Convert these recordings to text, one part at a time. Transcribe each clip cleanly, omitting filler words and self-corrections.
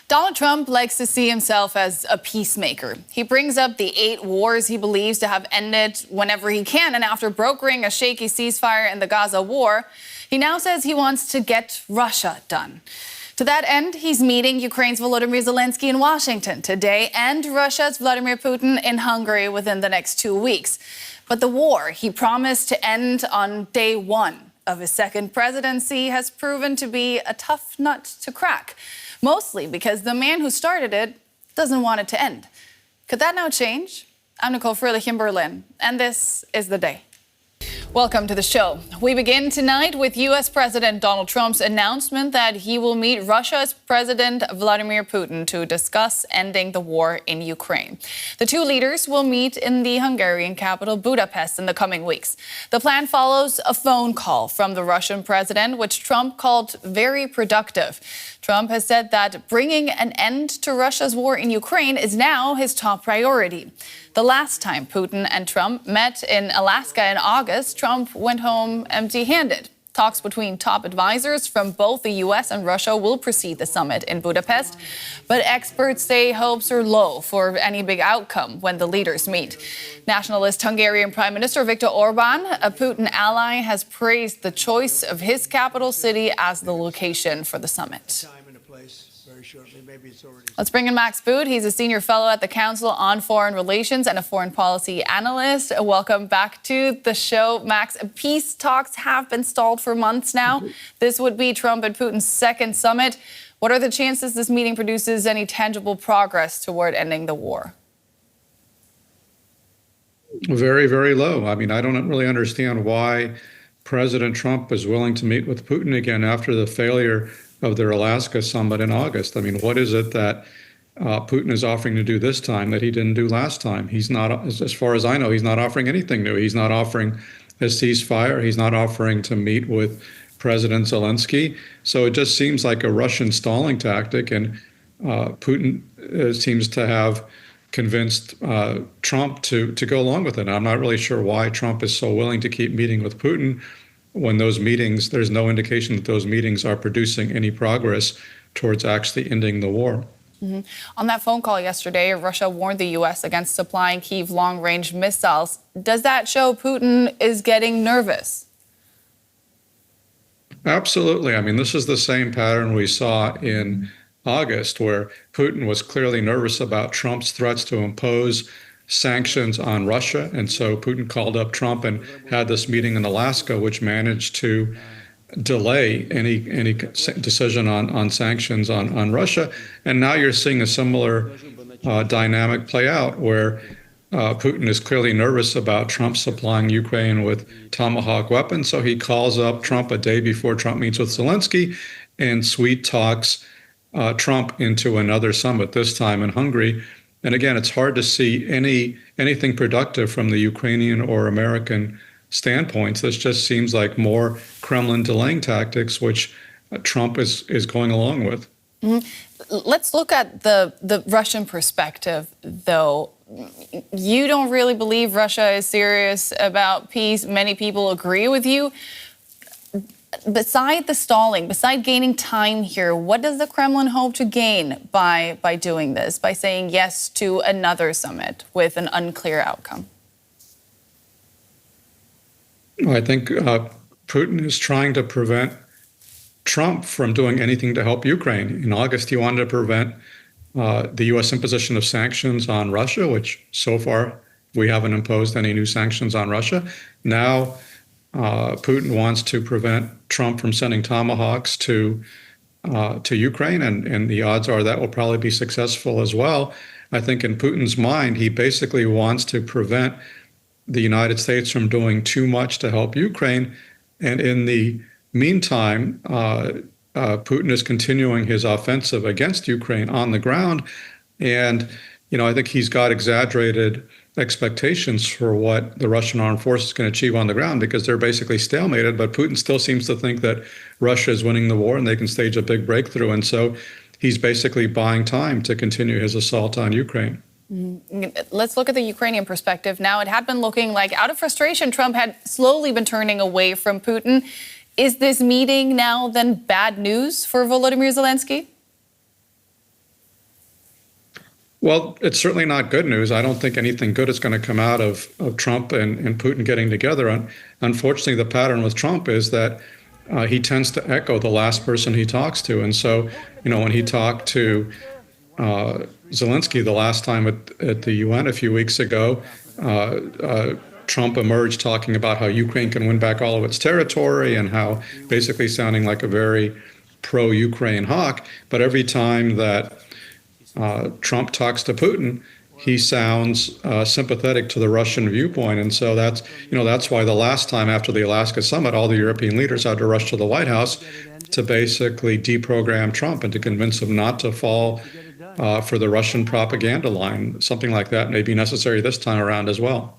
Donald Trump likes to see himself as a peacemaker. He brings up the 8 wars he believes to have ended whenever he can. And after brokering a shaky ceasefire in the Gaza war, he now says he wants to get Russia done. To that end, he's meeting Ukraine's Volodymyr Zelenskyy in Washington today and Russia's Vladimir Putin in Hungary within the next 2 weeks. But the war he promised to end on day 1 of his second presidency has proven to be a tough nut to crack. Mostly because the man who started it doesn't want it to end. Could that now change? I'm Nicole Fröhlich in Berlin, and this is The Day. Welcome to the show. We begin tonight with U.S. President Donald Trump's announcement that he will meet Russia's President Vladimir Putin to discuss ending the war in Ukraine. The two leaders will meet in the Hungarian capital Budapest in the coming weeks. The plan follows a phone call from the Russian president, which Trump called very productive. Trump has said that bringing an end to Russia's war in Ukraine is now his top priority. The last time Putin and Trump met in Alaska in August, Trump went home empty-handed. Talks between top advisors from both the U.S. and Russia will precede the summit in Budapest. But experts say hopes are low for any big outcome when the leaders meet. Nationalist Hungarian Prime Minister Viktor Orbán, a Putin ally, has praised the choice of his capital city as the location for the summit. Let's bring in Max Boot. He's a senior fellow at the Council on Foreign Relations and a foreign policy analyst. Welcome back to the show, Max. Peace talks have been stalled for months now. This would be Trump and Putin's second summit. What are the chances this meeting produces any tangible progress toward ending the war? Very, very low. I mean, I don't really understand why President Trump is willing to meet with Putin again after the failure of their Alaska summit in August. I mean, what is it that Putin is offering to do this time that he didn't do last time? He's not, as far as I know, he's not offering anything new. He's not offering a ceasefire. He's not offering to meet with President Zelenskyy. So it just seems like a Russian stalling tactic. And Putin seems to have convinced Trump to go along with it. And I'm not really sure why Trump is so willing to keep meeting with Putin when those meetings, there's no indication that those meetings are producing any progress towards actually ending the war. Mm-hmm. On that phone call yesterday, Russia warned the U.S. against supplying Kyiv long-range missiles. Does that show Putin is getting nervous? Absolutely. I mean, this is the same pattern we saw in August, where Putin was clearly nervous about Trump's threats to impose sanctions on Russia. And so Putin called up Trump and had this meeting in Alaska, which managed to delay any decision on sanctions on Russia. And now you're seeing a similar dynamic play out where Putin is clearly nervous about Trump supplying Ukraine with Tomahawk weapons. So he calls up Trump a day before Trump meets with Zelenskyy and sweet talks Trump into another summit, this time in Hungary. And again, it's hard to see anything productive from the Ukrainian or American standpoints. This just seems like more Kremlin delaying tactics, which Trump is going along with. Mm-hmm. Let's look at the Russian perspective, though. You don't really believe Russia is serious about peace. Many people agree with you. Beside the stalling, beside gaining time here, what does the Kremlin hope to gain by doing this, by saying yes to another summit with an unclear outcome? I think Putin is trying to prevent Trump from doing anything to help Ukraine. In August, he wanted to prevent the U.S. imposition of sanctions on Russia, which so far we haven't imposed any new sanctions on Russia. Now, Putin wants to prevent Trump from sending Tomahawks to Ukraine, and the odds are that will probably be successful as well. I think in Putin's mind, he basically wants to prevent the United States from doing too much to help Ukraine. And in the meantime, Putin is continuing his offensive against Ukraine on the ground. And, I think he's got exaggerated expectations for what the Russian armed forces can achieve on the ground because they're basically stalemated. But Putin still seems to think that Russia is winning the war and they can stage a big breakthrough. And so he's basically buying time to continue his assault on Ukraine. Let's look at the Ukrainian perspective now. It had been looking like, out of frustration, Trump had slowly been turning away from Putin. Is this meeting now then bad news for Volodymyr Zelenskyy? Well, it's certainly not good news. I don't think anything good is going to come out of Trump and Putin getting together. And unfortunately, the pattern with Trump is that he tends to echo the last person he talks to. And so, when he talked to Zelenskyy the last time at the UN a few weeks ago, Trump emerged talking about how Ukraine can win back all of its territory and how basically sounding like a very pro-Ukraine hawk. But every time that Trump talks to Putin, he sounds sympathetic to the Russian viewpoint. And so that's why the last time after the Alaska summit, all the European leaders had to rush to the White House to basically deprogram Trump and to convince him not to fall for the Russian propaganda line. Something like that may be necessary this time around as well.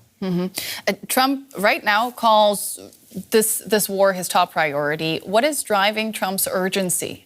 Trump right now calls this war his top priority. What is driving Trump's urgency?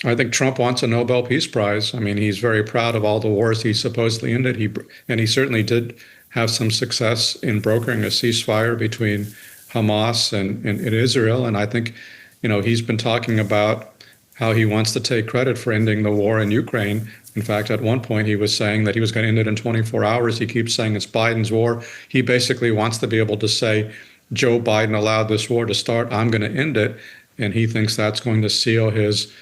I think Trump wants a Nobel Peace Prize. I mean, he's very proud of all the wars he supposedly ended. He certainly did have some success in brokering a ceasefire between Hamas and Israel. And I think, he's been talking about how he wants to take credit for ending the war in Ukraine. In fact, at one point, he was saying that he was going to end it in 24 hours. He keeps saying it's Biden's war. He basically wants to be able to say, Joe Biden allowed this war to start. I'm going to end it. And he thinks that's going to seal his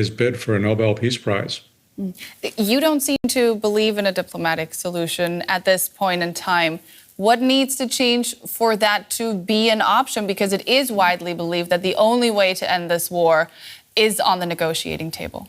bid for a Nobel Peace Prize. You don't seem to believe in a diplomatic solution at this point in time. What needs to change for that to be an option? Because it is widely believed that the only way to end this war is on the negotiating table.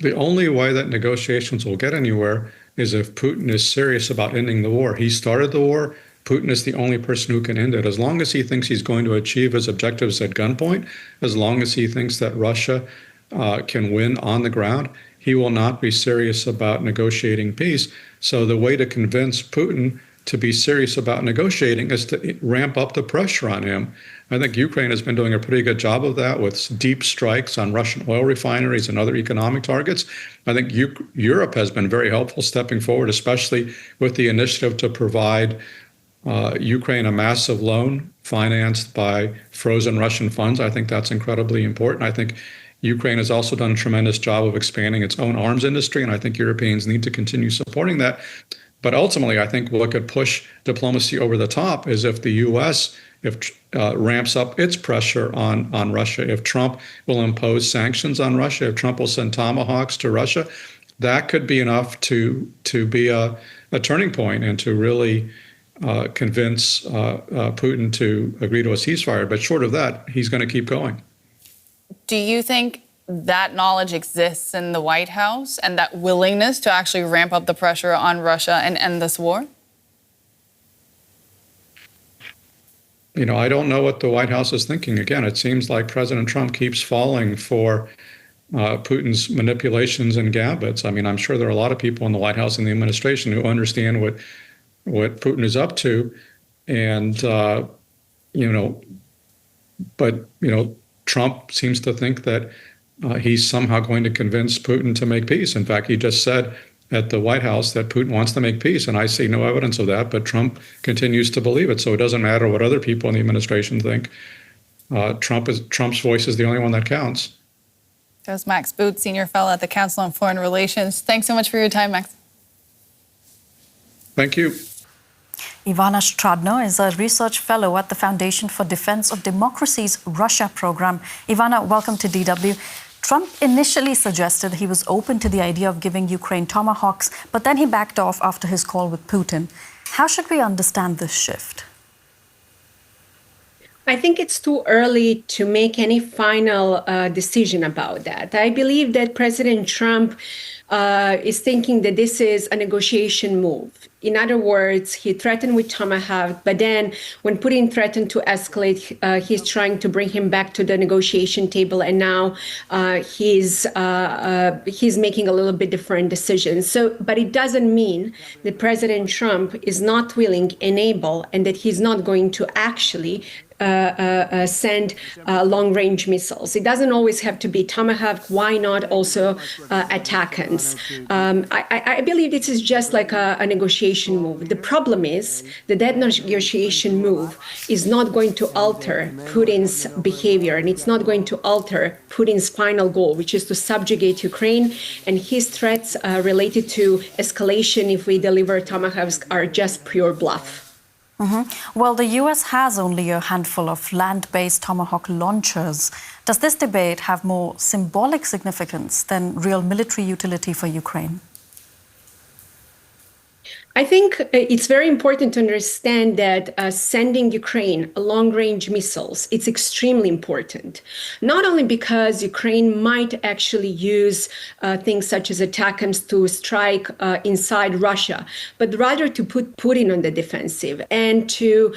The only way that negotiations will get anywhere is if Putin is serious about ending the war. He started the war. Putin is the only person who can end it. As long as he thinks he's going to achieve his objectives at gunpoint, as long as he thinks that Russia can win on the ground, he will not be serious about negotiating peace. So the way to convince Putin to be serious about negotiating is to ramp up the pressure on him. I think Ukraine has been doing a pretty good job of that with deep strikes on Russian oil refineries and other economic targets. I think Europe has been very helpful stepping forward, especially with the initiative to provide Ukraine a massive loan financed by frozen Russian funds. I think that's incredibly important. I think Ukraine has also done a tremendous job of expanding its own arms industry, and I think Europeans need to continue supporting that. But ultimately, I think what could push diplomacy over the top is if the U.S. Ramps up its pressure on Russia, if Trump will impose sanctions on Russia, if Trump will send Tomahawks to Russia, that could be enough to be a turning point and to really convince Putin to agree to a ceasefire. But short of that, he's going to keep going. Do you think that knowledge exists in the White House and that willingness to actually ramp up the pressure on Russia and end this war? I don't know what the White House is thinking. Again, it seems like President Trump keeps falling for Putin's manipulations and gambits. I mean, I'm sure there are a lot of people in the White House and the administration who understand what Putin is up to. And, Trump seems to think that he's somehow going to convince Putin to make peace. In fact, he just said at the White House that Putin wants to make peace, and I see no evidence of that, but Trump continues to believe it. So it doesn't matter what other people in the administration think. Trump's voice is the only one that counts. That was Max Boot, Senior Fellow at the Council on Foreign Relations. Thanks so much for your time, Max. Thank you. Ivana Stradner is a research fellow at the Foundation for Defense of Democracies Russia program. Ivana, welcome to DW. Trump initially suggested he was open to the idea of giving Ukraine Tomahawks, but then he backed off after his call with Putin. How should we understand this shift? I think it's too early to make any final decision about that. I believe that President Trump is thinking that this is a negotiation move. In other words, he threatened with Tomahawk, but then when Putin threatened to escalate, he's trying to bring him back to the negotiation table, and now he's making a little bit different decisions. So, but it doesn't mean that President Trump is not willing and able, and that he's not going to actually send long-range missiles. It doesn't always have to be Tomahawk. Why not also ATACMS? I believe this is just like a negotiation move. The problem is that negotiation move is not going to alter Putin's behavior, and it's not going to alter Putin's final goal, which is to subjugate Ukraine. And his threats related to escalation if we deliver Tomahawks are just pure bluff. Well, the US has only a handful of land-based Tomahawk launchers. Does this debate have more symbolic significance than real military utility for Ukraine? I think it's very important to understand that sending Ukraine long-range missiles, it's extremely important. Not only because Ukraine might actually use things such as ATACMS to strike inside Russia, but rather to put Putin on the defensive and to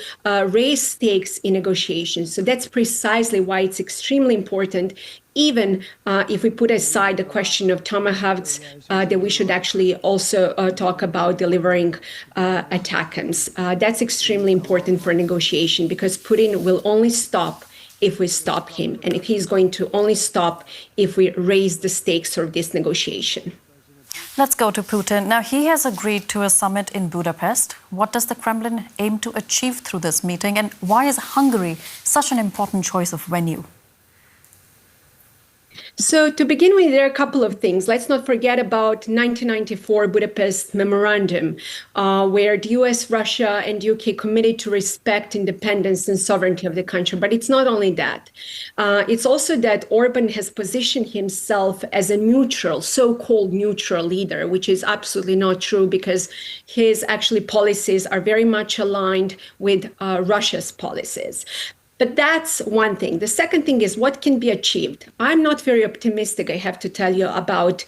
raise stakes in negotiations. So that's precisely why it's extremely important, even if we put aside the question of Tomahawks, that we should actually also talk about delivering ATACMS. That's extremely important for negotiation because Putin will only stop if we stop him, and if he's going to only stop if we raise the stakes of this negotiation. Let's go to Putin. Now, he has agreed to a summit in Budapest. What does the Kremlin aim to achieve through this meeting, and why is Hungary such an important choice of venue? So to begin with, there are a couple of things. Let's not forget about 1994 Budapest Memorandum, where the US, Russia, and UK committed to respect independence and sovereignty of the country. But it's not only that. It's also that Orban has positioned himself as a neutral, so-called neutral leader, which is absolutely not true because his actually policies are very much aligned with Russia's policies. But that's one thing. The second thing is what can be achieved. I'm not very optimistic, I have to tell you, about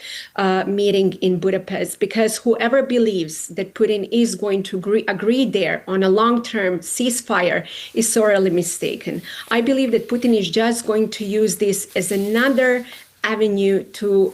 meeting in Budapest, because whoever believes that Putin is going to agree there on a long-term ceasefire is sorely mistaken. I believe that Putin is just going to use this as another avenue to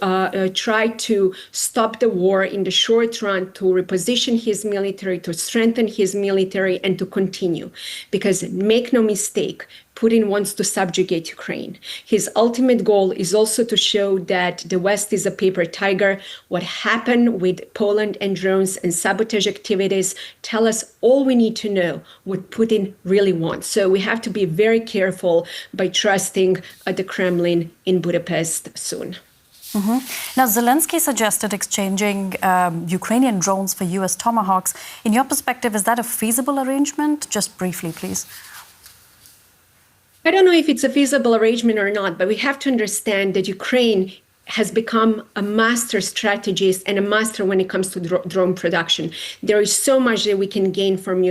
try to stop the war in the short run, to reposition his military, to strengthen his military, and to continue. Because make no mistake, Putin wants to subjugate Ukraine. His ultimate goal is also to show that the West is a paper tiger. What happened with Poland and drones and sabotage activities tell us all we need to know what Putin really wants. So we have to be very careful by trusting the Kremlin in Budapest soon. Now, Zelenskyy suggested exchanging Ukrainian drones for US Tomahawks. In your perspective, is that a feasible arrangement? Just briefly, please. I don't know if it's a feasible arrangement or not, but we have to understand that Ukraine has become a master strategist and a master when it comes to drone production. There is so much that we can gain from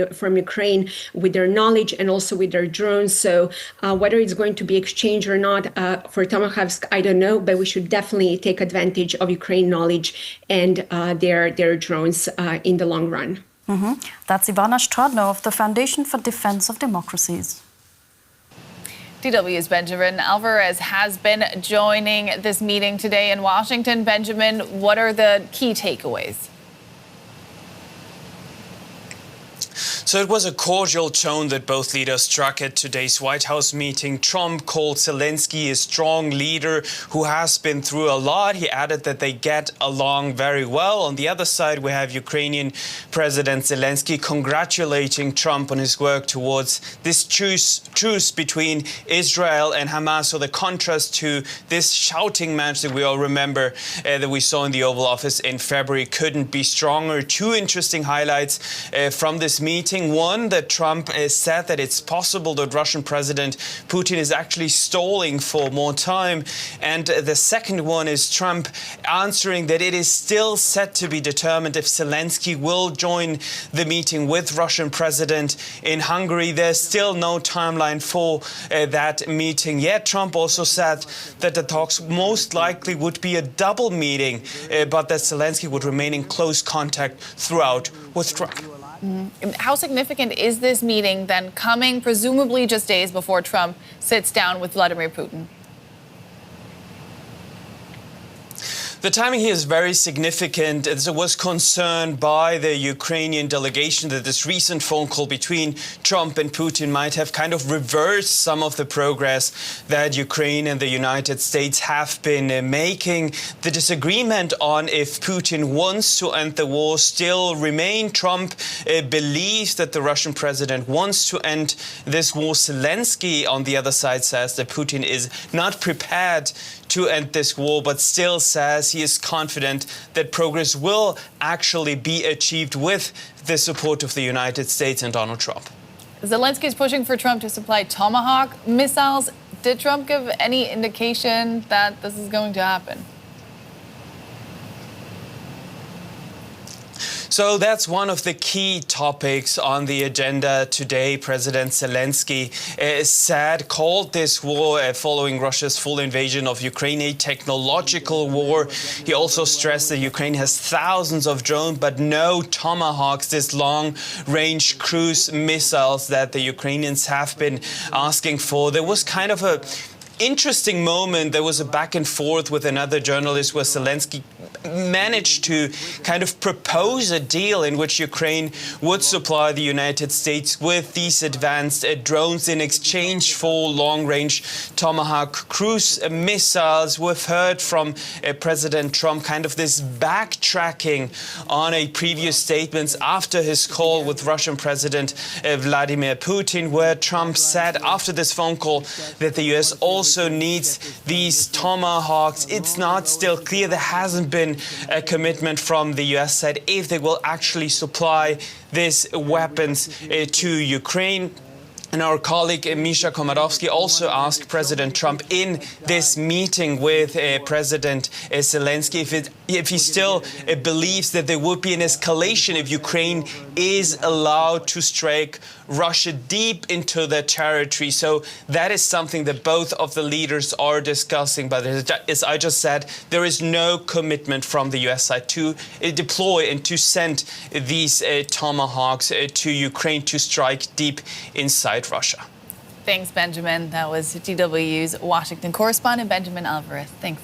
Ukraine with their knowledge and also with their drones. So whether it's going to be exchanged or not for Tomahawks, I don't know, but we should definitely take advantage of Ukraine knowledge and their drones in the long run. That's Ivana Stradner of the Foundation for Defense of Democracies. DW's Benjamin Alvarez has been joining this meeting today in Washington. Benjamin, what are the key takeaways? So it was a cordial tone that both leaders struck at today's White House meeting. Trump called Zelenskyy a strong leader who has been through a lot. He added that they get along very well. On the other side, we have Ukrainian President Zelenskyy congratulating Trump on his work towards this truce between Israel and Hamas. So the contrast to this shouting match that we all remember that we saw in the Oval Office in February couldn't be stronger. Two interesting highlights from this meeting. One, that Trump said that it's possible that Russian President Putin is actually stalling for more time. And the second one is Trump answering that it is still set to be determined if Zelenskyy will join the meeting with Russian President in Hungary. There's still no timeline for that meeting yet. Trump also said that the talks most likely would be a double meeting, but that Zelenskyy would remain in close contact throughout with Trump. How significant is this meeting then, coming presumably just days before Trump sits down with Vladimir Putin? The timing here is very significant. There was concern by the Ukrainian delegation that this recent phone call between Trump and Putin might have kind of reversed some of the progress that Ukraine and the United States have been making. The disagreement on if Putin wants to end the war still remain. Trump believes that the Russian president wants to end this war. Zelenskyy, on the other side, says that Putin is not prepared to end this war, but still says he is confident that progress will actually be achieved with the support of the United States and Donald Trump. Zelenskyy is pushing for Trump to supply Tomahawk missiles. Did Trump give any indication that this is going to happen? So that's one of the key topics on the agenda today. President Zelenskyy called this war following Russia's full invasion of Ukraine a technological war. He also stressed that Ukraine has thousands of drones, but no Tomahawks, this long-range cruise missiles that the Ukrainians have been asking for. There was kind of a interesting moment. There was a back and forth with another journalist where Zelenskyy managed to kind of propose a deal in which Ukraine would supply the United States with these advanced drones in exchange for long-range Tomahawk cruise missiles. We've heard from President Trump kind of this backtracking on a previous statements after his call with Russian President Vladimir Putin, where Trump said after this phone call that the US also needs these Tomahawks. It's not still clear. There hasn't been a commitment from the US side if they will actually supply these weapons to Ukraine. And our colleague Misha Komarovsky also asked President Trump in this meeting with President Zelenskyy if he still believes that there would be an escalation if Ukraine is allowed to strike Russia deep into their territory. So that is something that both of the leaders are discussing. But as I just said, there is no commitment from the US side to deploy and to send these Tomahawks to Ukraine to strike deep inside Russia. Thanks, Benjamin. That was DW's Washington correspondent, Benjamin Alvarez. Thanks.